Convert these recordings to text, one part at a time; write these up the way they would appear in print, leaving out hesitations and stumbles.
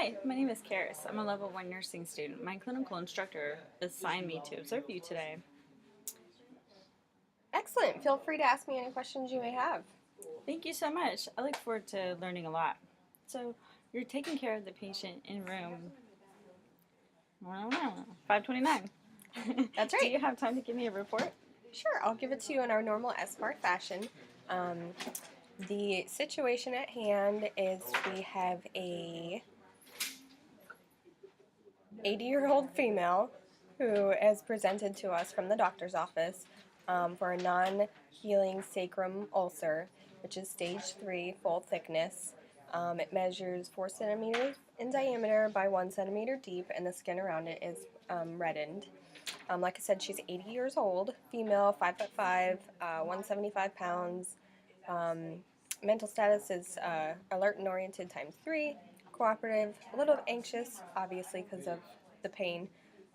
Hi, my name is Karis. I'm a level 1 nursing student. My clinical instructor assigned me to observe you today. Excellent. Feel free to ask me any questions you may have. Thank you so much. I look forward to learning a lot. So, you're taking care of the patient in room, I don't know, 529. That's Do right. you have time to give me a report? Sure, I'll give it to you in our normal S-Smart fashion. Um, the situation at hand is we have a 80-year-old female who has presented to us from the doctor's office for a non-healing sacrum ulcer, which is stage 3, full thickness. It measures 4 centimeters in diameter by 1 centimeter deep, and the skin around it is reddened. Like I said, she's 80 years old, female, 5'5", 175 pounds. Mental status is alert and oriented times 3, cooperative, a little anxious, obviously because of the pain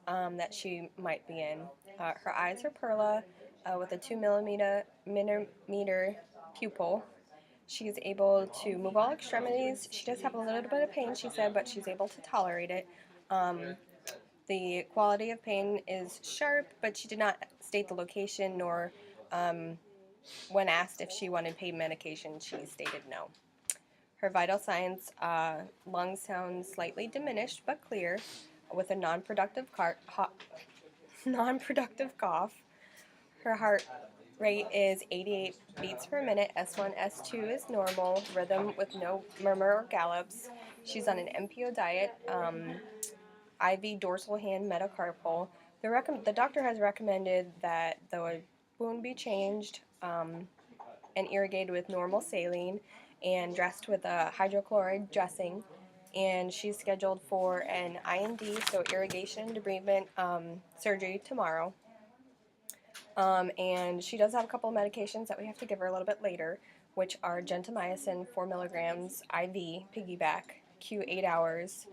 that she might be in. Her eyes are perla with a 2 millimeter pupil. She is able to move all extremities. She does have a little bit of pain, she said, but she's able to tolerate it. The quality of pain is sharp, but she did not state the location nor, when asked if she wanted pain medication, she stated no. Her vital signs, lungs sound slightly diminished but clear, with a non-productive cough. Her heart rate is 88 beats per minute. S1, S2 is normal. Rhythm with no murmur or gallops. She's on an MPO diet. IV dorsal hand metacarpal. The doctor has recommended that the wound be changed and irrigated with normal saline and dressed with a hydrochloride dressing. And she's scheduled for an IND, so irrigation and debridement surgery tomorrow. And she does have a couple of medications that we have to give her a little bit later, which are gentamicin 4 milligrams IV piggyback, Q 8 hours.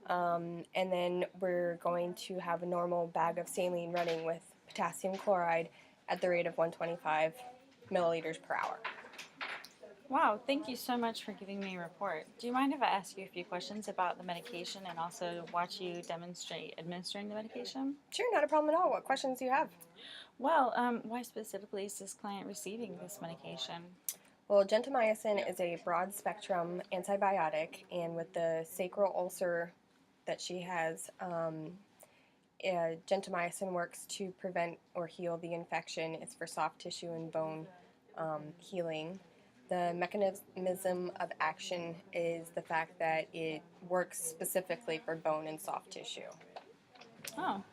And then we're going to have a normal bag of saline running with potassium chloride at the rate of 125 milliliters per hour. Wow, thank you so much for giving me a report. Do you mind if I ask you a few questions about the medication and also watch you demonstrate administering the medication? Sure, not a problem at all. What questions do you have? Well, why specifically is this client receiving this medication? Well, gentamicin is a broad spectrum antibiotic, and with the sacral ulcer that she has, gentamicin works to prevent or heal the infection. It's for soft tissue and bone healing. The mechanism of action is the fact that it works specifically for bone and soft tissue. Oh,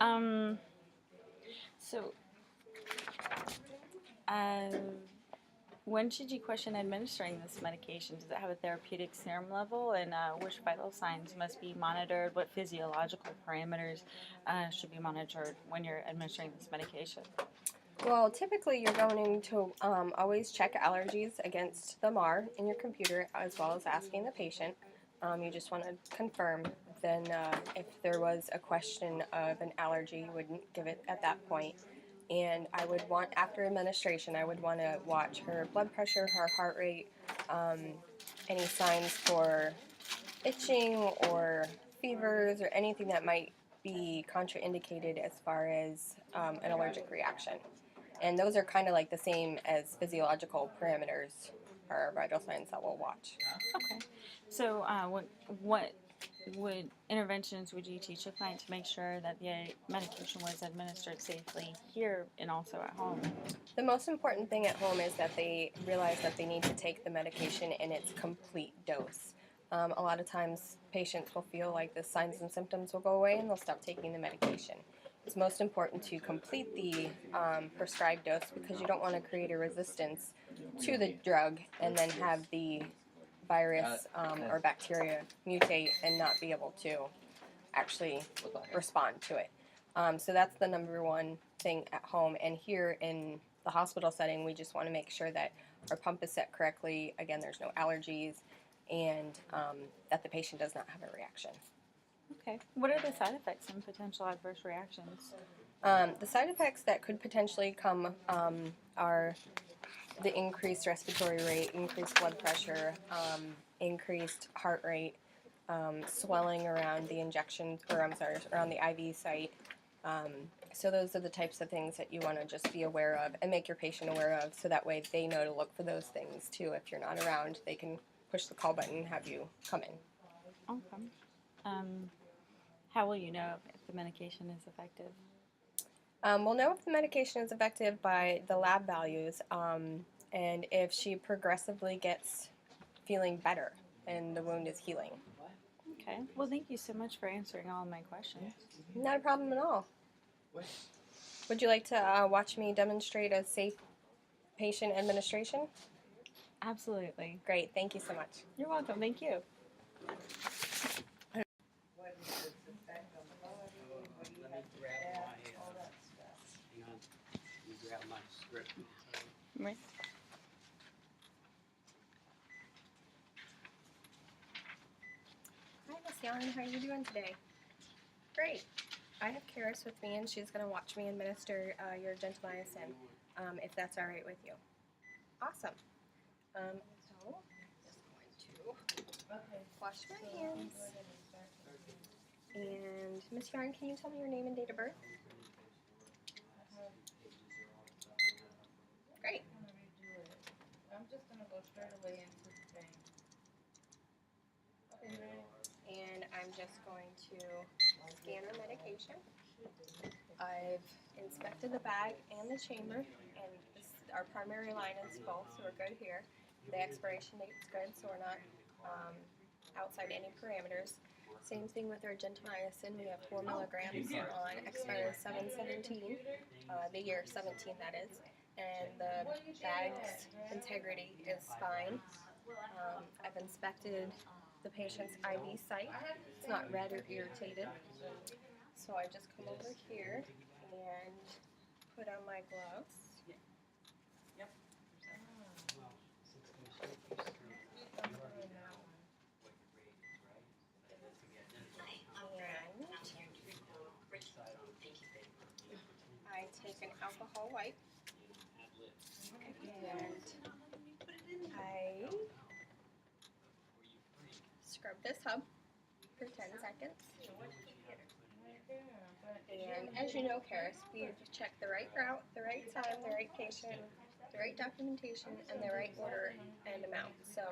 um, so, uh, when should you question administering this medication? Does it have a therapeutic serum level? And which vital signs must be monitored? What physiological parameters should be monitored when you're administering this medication? Well, typically you're going to always check allergies against the MAR in your computer as well as asking the patient. You just want to confirm. Then if there was a question of an allergy, you wouldn't give it at that point. And I would want, after administration, I would want to watch her blood pressure, her heart rate, any signs for itching or fevers or anything that might be contraindicated as far as an allergic reaction. And those are kind of like the same as physiological parameters or vital signs that we'll watch. Okay. So, what interventions would you teach a client to make sure that the medication was administered safely here and also at home? The most important thing at home is that they realize that they need to take the medication in its complete dose. A lot of times patients will feel like the signs and symptoms will go away and they'll stop taking the medication. It's most important to complete the prescribed dose because you don't want to create a resistance to the drug and then have the virus or bacteria mutate and not be able to actually respond to it. So that's the number one thing at home. And here in the hospital setting, we just want to make sure that our pump is set correctly. Again, there's no allergies, and that the patient does not have a reaction. Okay. What are the side effects and potential adverse reactions? The side effects that could potentially come are the increased respiratory rate, increased blood pressure, increased heart rate, swelling around the injection, or I'm sorry, around the IV site. So those are the types of things that you want to just be aware of and make your patient aware of, so that way they know to look for those things too. If you're not around, they can push the call button and have you come in. Okay. How will you know if the medication is effective? We'll know if the medication is effective by the lab values, and if she progressively gets feeling better and the wound is healing. Okay. Well, thank you so much for answering all of my questions. Not a problem at all. Would you like to watch me demonstrate a safe patient administration? Absolutely. Great, thank you so much. You're welcome. Thank you. Right. Hi, Miss Young. How are you doing today? Great. I have Karis with me, and she's going to watch me administer your gentamicin, if that's all right with you. Awesome. So, just going to wash my hands. And Miss Yarn, can you tell me your name and date of birth? Great. I'm just gonna go straight away into the thing. And I'm just going to scan her medication. I've inspected the bag and the chamber, and our primary line is full, so we're good here. The expiration date's good, so we're not outside any parameters. Same thing with our gentamicin. We have 4 milligrams on expires 7/17, the year 17 that is, and the bag's integrity is fine. I've inspected the patient's IV site. It's not red or irritated. So I just come over here and put on my gloves. And I take an alcohol wipe and I scrub this hub for 10 seconds. And as you know, Karis, we've checked the right route, the right time, the right patient, the right documentation, and the right order and amount. So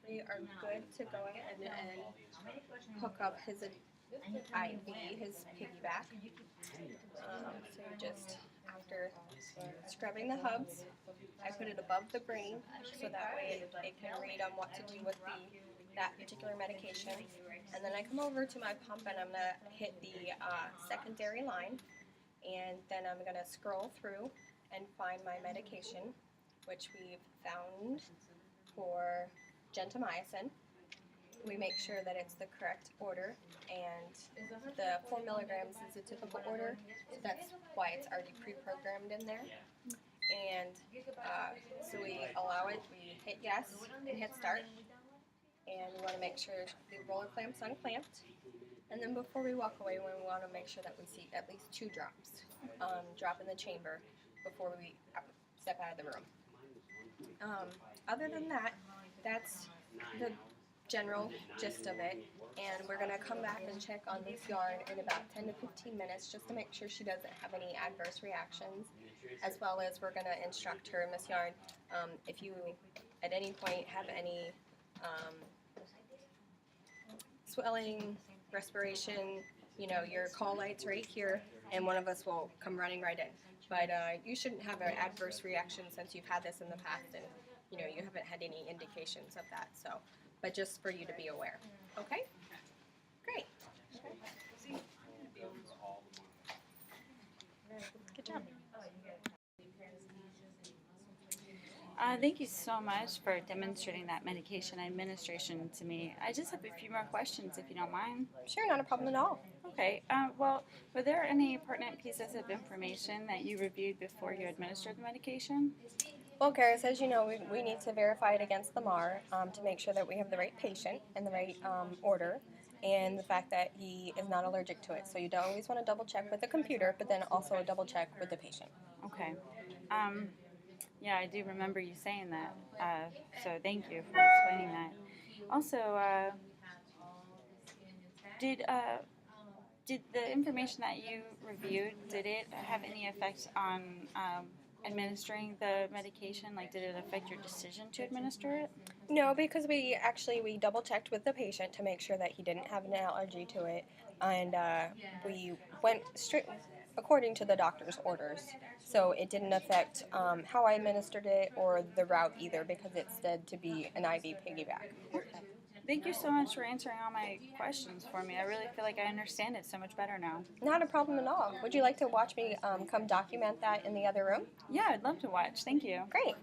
we are good to go ahead and hook up his IV, his piggyback. So just after scrubbing the hubs, I put it above the brain so that way it can read on what to do with that particular medication. And then I come over to my pump and I'm going to hit the secondary line, and then I'm going to scroll through and find my medication, which we've found for gentamicin. We make sure that it's the correct order, and the 4 milligrams is a typical order, so that's why it's already pre-programmed in there. And so we allow it, we hit yes and hit start, and we want to make sure the roller clamp's unclamped. And then before we walk away, we want to make sure that we see at least 2 drops drop in the chamber before we step out of the room. Other than that, that's the general gist of it, and we're going to come back and check on this yarn in about 10 to 15 minutes just to make sure she doesn't have any adverse reactions, as well as we're going to instruct her, Miss Yarn, if you at any point have any swelling, respiration, your call light's right here, and one of us will come running right in. But you shouldn't have an adverse reaction since you've had this in the past, and you haven't had any indications of that. So, but just for you to be aware. Okay? Great. Good job. Thank you so much for demonstrating that medication administration to me. I just have a few more questions, if you don't mind. Sure, not a problem at all. Okay. Well, were there any pertinent pieces of information that you reviewed before you administered the medication? Well, Karis, as you know, we need to verify it against the MAR to make sure that we have the right patient and the right order, and the fact that he is not allergic to it. So you always want to double check with the computer, but then also double check with the patient. Okay. Yeah, I do remember you saying that. So thank you for explaining that. Also, Did the information that you reviewed, did it have any effect on administering the medication? Like, did it affect your decision to administer it? No, because we double checked with the patient to make sure that he didn't have an allergy to it, and we went straight according to the doctor's orders. So it didn't affect how I administered it or the route either, because it's said to be an IV piggyback. Thank you so much for answering all my questions for me. I really feel like I understand it so much better now. Not a problem at all. Would you like to watch me come document that in the other room? Yeah, I'd love to watch. Thank you. Great.